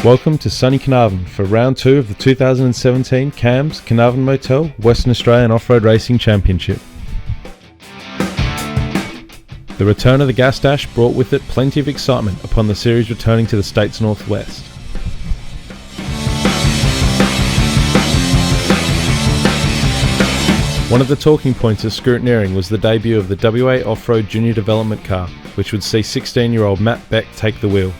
Welcome to sunny Carnarvon for round 2 of the 2017 CAMS Carnarvon Motel Western Australian Off-Road Racing Championship. The return of the Gas Dash brought with it plenty of excitement upon the series returning to the state's northwest. One of the talking points of scrutineering was the debut of the WA Off-Road Junior Development Car, which would see 16-year-old Matt Beck take the wheel.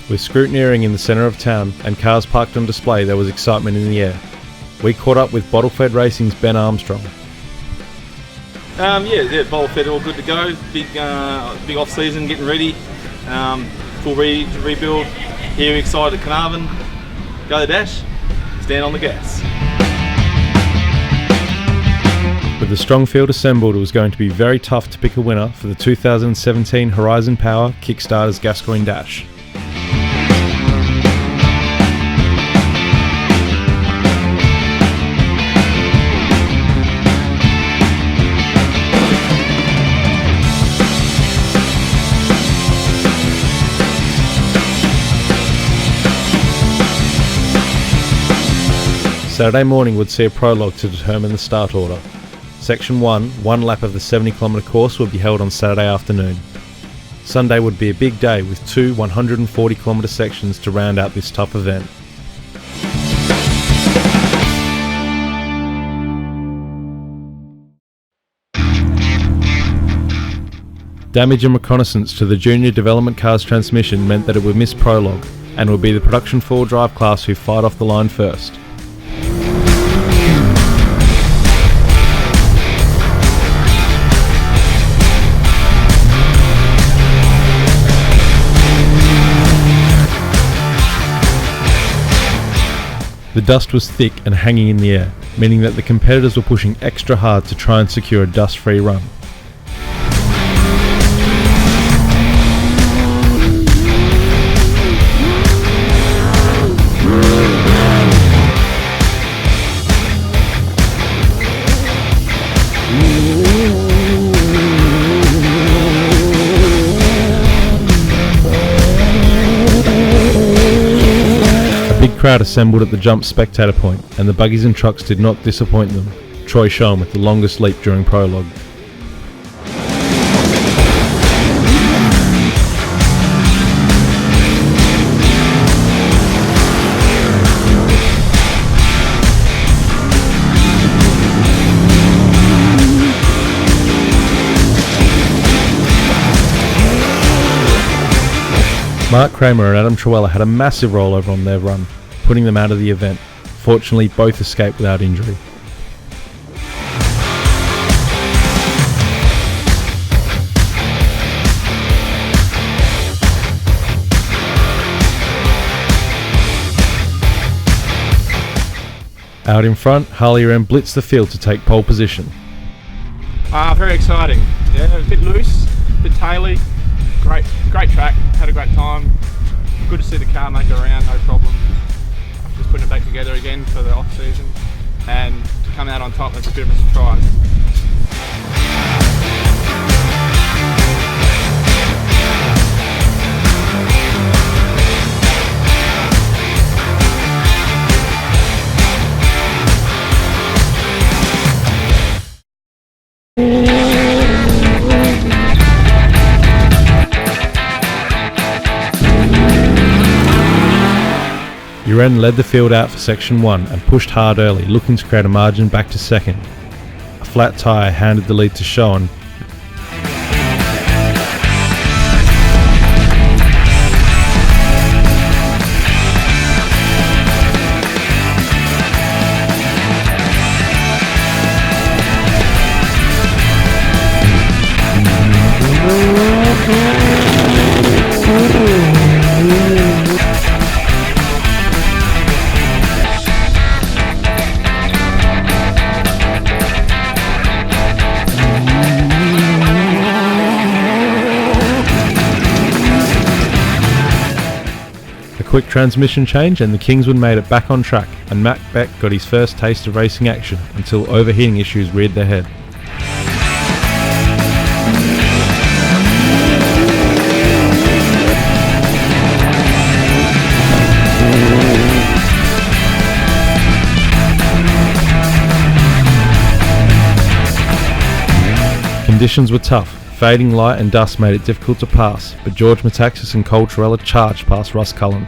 With scrutineering in the centre of town and cars parked on display, there was excitement in the air. We caught up with Bottlefed Racing's Ben Armstrong. Bottlefed all good to go. Big off season, getting ready. Full ready to rebuild. Here excited at Carnarvon. Go the dash. Stand on the gas. With the strong field assembled, it was going to be very tough to pick a winner for the 2017 Horizon Power Kickstarter's Gascoyne Dash. Saturday morning would see a prologue to determine the start order. Section 1, one lap of the 70km course, would be held on Saturday afternoon. Sunday would be a big day with two 140km sections to round out this tough event. Damage and reconnaissance to the Junior Development Car's transmission meant that it would miss prologue and would be the production 4-drive class who fired off the line first. The dust was thick and hanging in the air, meaning that the competitors were pushing extra hard to try and secure a dust-free run. Crowd assembled at the jump spectator point, and the buggies and trucks did not disappoint them. Troy Schoen with the longest leap during prologue. Mark Kramer and Adam Trewella had a massive rollover on their run, putting them out of the event. Fortunately, both escaped without injury. Out in front, Harley Wren blitzed the field to take pole position. Very exciting. Yeah, a bit loose, a bit taily. Great track, had a great time. Good to see the car make it around, no problem. Just putting it back together again for the off season, and to come out on top was a bit of a surprise. Uren led the field out for section 1 and pushed hard early, looking to create a margin back to second. A flat tyre handed the lead to Schoen. quick transmission change and the Kingswood made it back on track, and Matt Beck got his first taste of racing action until overheating issues reared their head. Conditions were tough. Fading light and dust made it difficult to pass, but George Metaxas and Cole Torella charged past Russ Cullen.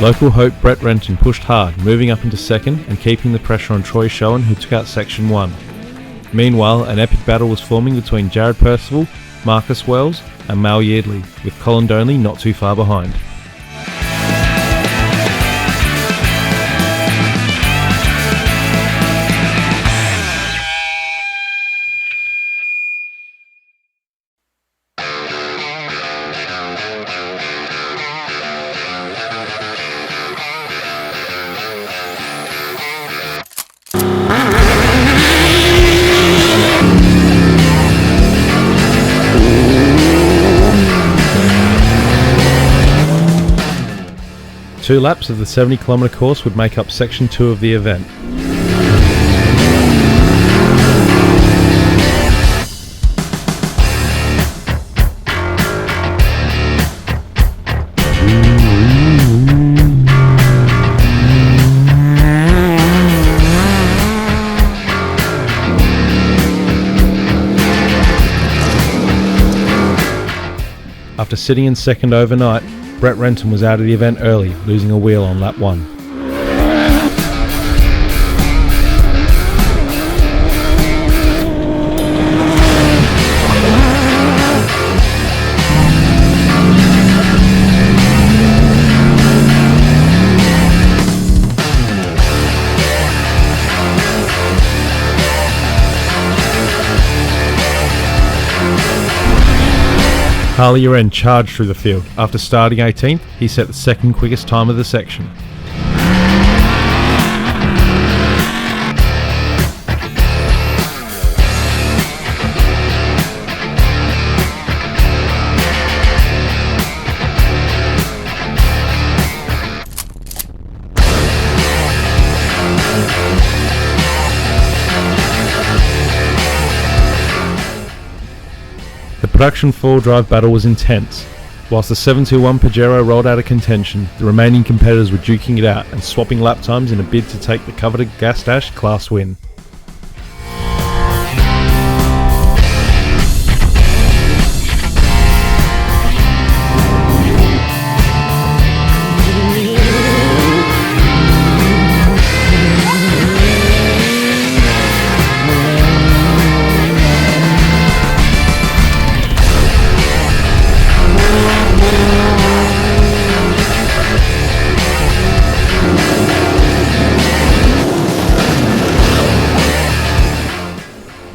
Local hope Brett Renton pushed hard, moving up into second and keeping the pressure on Troy Schoen, who took out Section 1. Meanwhile, an epic battle was forming between Jared Percival, Marcus Wells and Mal Yeardley, with Colin Donley not too far behind. Two laps of the 70-kilometre course would make up Section 2 of the event. After sitting in second overnight, Brett Renton was out of the event early, losing a wheel on lap 1. Harley Uren charged through the field. After starting 18th, he set the second quickest time of the section. The production four-drive battle was intense. Whilst the 721 Pajero rolled out of contention, the remaining competitors were duking it out and swapping lap times in a bid to take the coveted Gas Dash class win.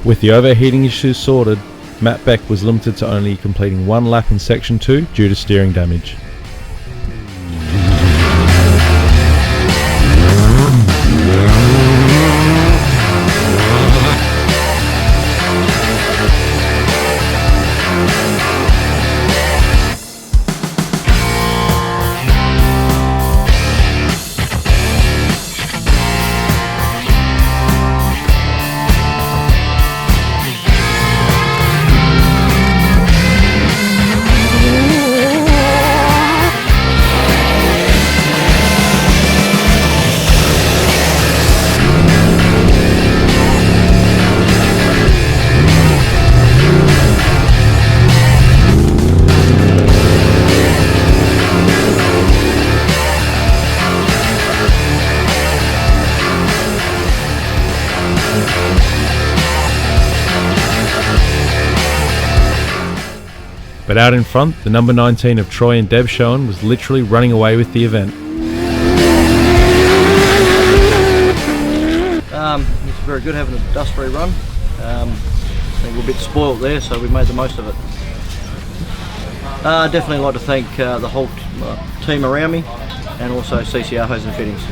With the overheating issues sorted, Matt Beck was limited to only completing one lap in Section 2 due to steering damage. But out in front, the number 19 of Troy and Deb Schoen was literally running away with the event. It's very good having a dust-free run. I think we're a bit spoilt there, so we made the most of it. Definitely like to thank the whole team around me, and also CCR Hose and Fittings.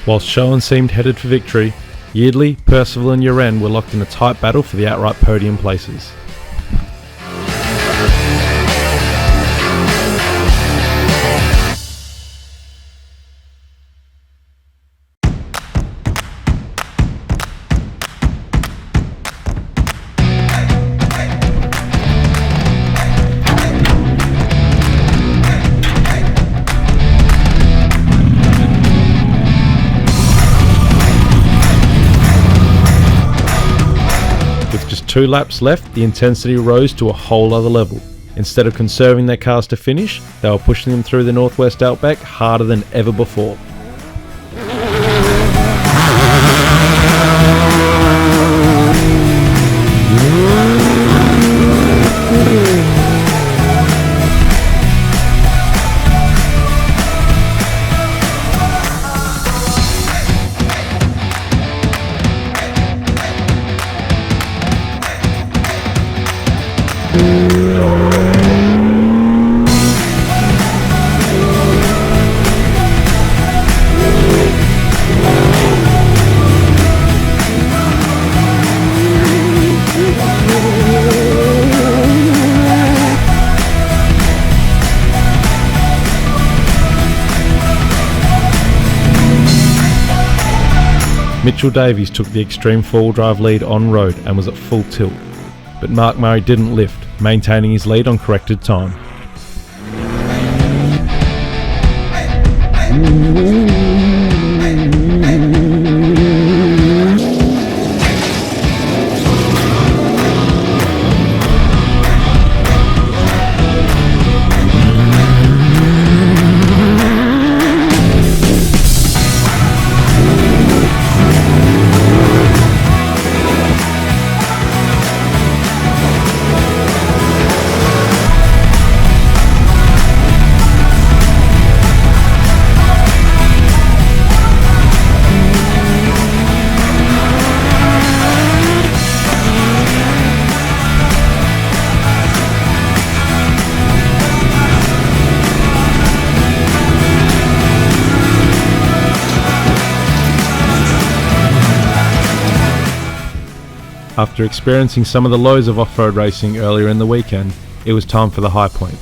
Whilst Schoen seemed headed for victory, Yeardley, Percival and Uren were locked in a tight battle for the outright podium places. With just 2 laps left, the intensity rose to a whole other level. Instead of conserving their cars to finish, they were pushing them through the Northwest Outback harder than ever before. Mitchell Davies took the extreme four-wheel drive lead on road and was at full tilt, but Mark Murray didn't lift, maintaining his lead on corrected time. After experiencing some of the lows of off-road racing earlier in the weekend, it was time for the high point.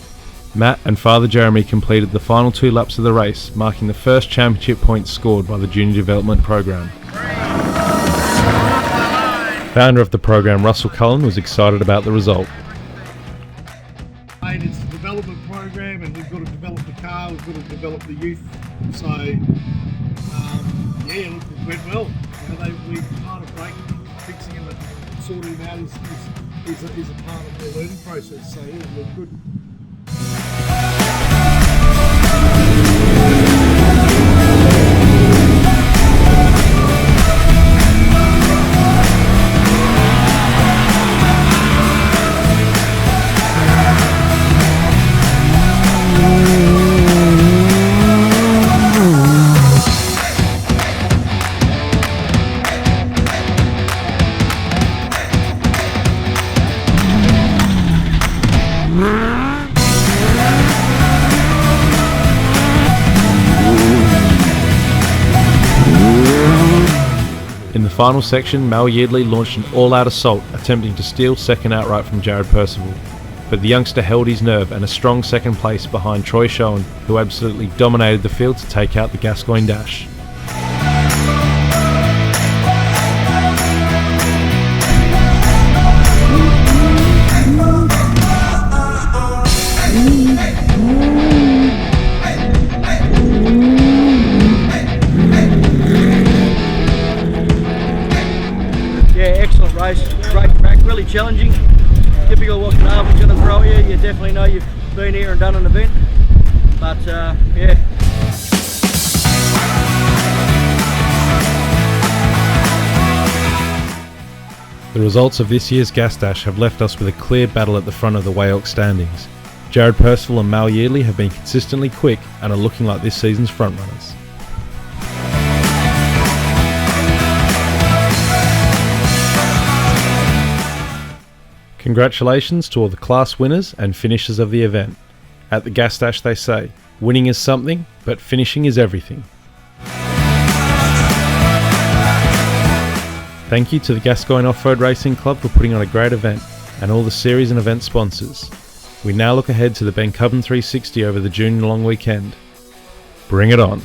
Matt and Father Jeremy completed the final 2 laps of the race, marking the first championship points scored by the Junior Development Program. Founder of the program, Russell Cullen, was excited about the result. It's a development program, and we've got to develop the car, we've got to develop the youth. So, look, it went well. We part of breaking, fixing them and sorting them out is a part of the learning process. So, we're good. In the final section, Mal Yeardley launched an all-out assault, attempting to steal second outright from Jared Percival. But the youngster held his nerve and a strong second place behind Troy Schoen, who absolutely dominated the field to take out the Gascoyne Dash. Yeah, excellent race, great track, really challenging. typical what Carnarvon's going to throw at you. You definitely know you've been here and done an event. But yeah. The results of this year's Gas Dash have left us with a clear battle at the front of the Wayelk standings. Jared Percival and Mal Yearley have been consistently quick and are looking like this season's frontrunners. Congratulations to all the class winners and finishers of the event. At the Gas Dash they say, winning is something, but finishing is everything. Thank you to the Gascoyne Off-Road Racing Club for putting on a great event, and all the series and event sponsors. We now look ahead to the Bencubbin 360 over the June long weekend. Bring it on.